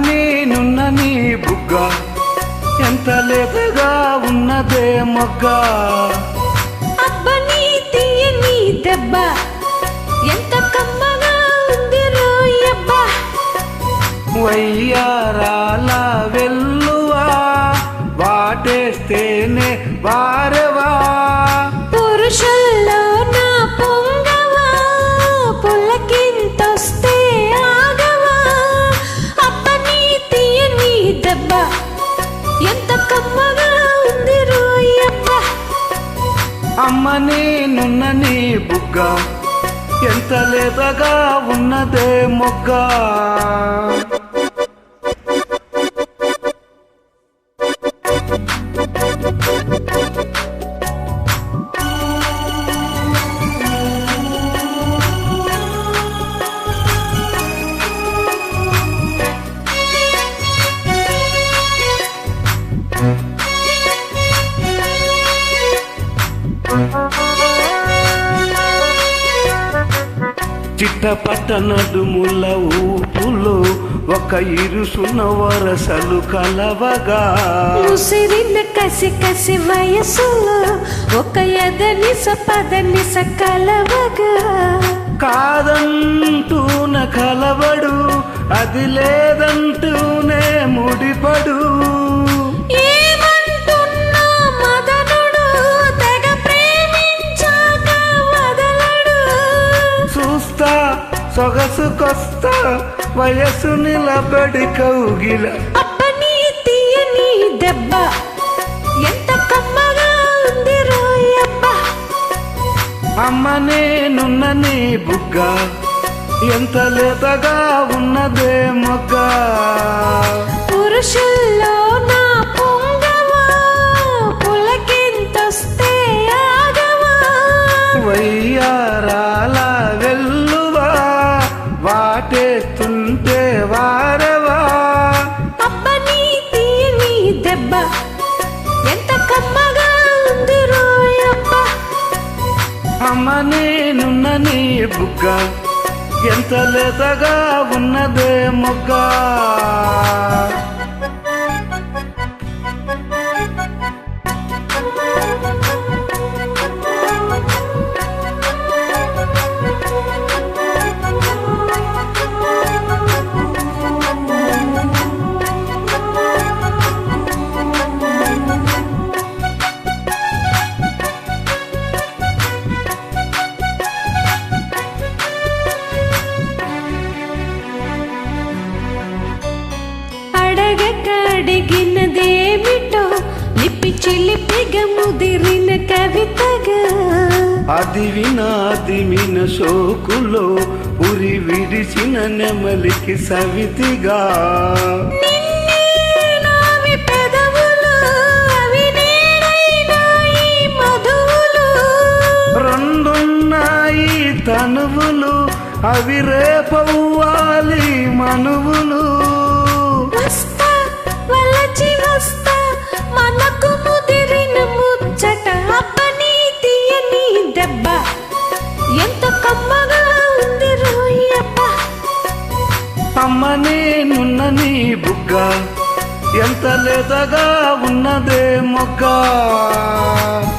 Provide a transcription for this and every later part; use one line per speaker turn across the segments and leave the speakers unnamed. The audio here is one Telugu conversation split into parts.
నేనున్న నీ బుగ్గ ఎంత లేతగా ఉన్నదే మొగ్గ.
అబ్బని తీయని దెబ్బ ఎంత కమ్మగా ఉంది రోయబ్బ.
వయ్యారాల వెల్లువా వాటేస్తేనే వారవా.
పురుషుల్లో నా పొంగవా పులకింతొస్తే ఆగవా. అబ్బని తీయని దెబ్బ ఎంత కమ్మగా ఉంది రోయబ్బ.
అమ్మ నేనున్న నీ బుగ్గ ఎంత లేతగా ఉన్నదే మొగ్గ. చిట్టపట్ట నడుముల ఊపులో ఒక ఇరుసున్న వరసలు కలవగా.
ముసిరిన కసి కసి వయసులో ఒక ఎదనిస పదనిస కలవగా.
కాదంటూన కలవడు అది లేదంటూనే ముడిపడు.
ఏమంటున్నా మదనుడు తెగ ప్రేమించాక వదలడు.
చూస్తా సొగసుకొస్తా వయసు నిలబడి కౌగిల.
అబ్బని తీయని దెబ్బ ఎంత కమ్మగా ఉంది రోయబ్బ.
అమ్మ నేనున్న నీ బుగ్గ ఎంత లేతగా ఉన్నదే మొగ్గ.
పురుషుల్లో నా పొంగవా పులకింతొస్తే ఆగవా.
వయ్యారాల వెల్లువా వాటేస్తుంటే వారవా.
అబ్బని తీయని దెబ్బ ఎంత కమ్మగా ఉంది రోయబ్బ.
అమ్మ నేనున్న నీ బుగ్గ ఎంత లేతగా ఉన్నదే మొగ్గ.
అడిగినదేమిటో లిపి చిలిపిగా ముదిరిన కవితగా.
అది వినాదిమిన సోకులో ఉరి విడిచిన నెమలికి సవితిగా.
నిన్నే నావి పెదవులు అవి నేనైనాయి మధువులు.
రెండున్నాయి తనువులు అవి రేపవ్వాలి మనువులు.
వస్తా వలచి వస్తా మనకు ముదిరిన ముచ్చట. అబ్బని తీయని దెబ్బ ఎంత కమ్మగా ఉంది రోయబ్బ.
అమ్మ నేనున్న నీ బుగ్గ ఎంత లేతగా ఉన్నదే మొగ్గ.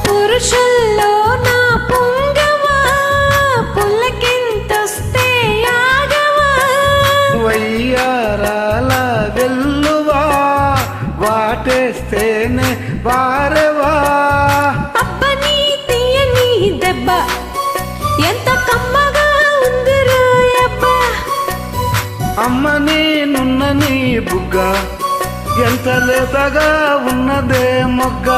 పురుషుల్లో నా పొంగవా పులకింతొస్తే ఆగవా.
వయ్యారాల వెల్లువా వాటేస్తేనే వారవా.
అబ్బని తీయని దెబ్బ ఎంత కమ్మగా ఉంది రోయబ్బ.
అమ్మ నేనున్న నీ బుగ్గ ఎంత లేతగా ఉన్నదే మొగ్గ.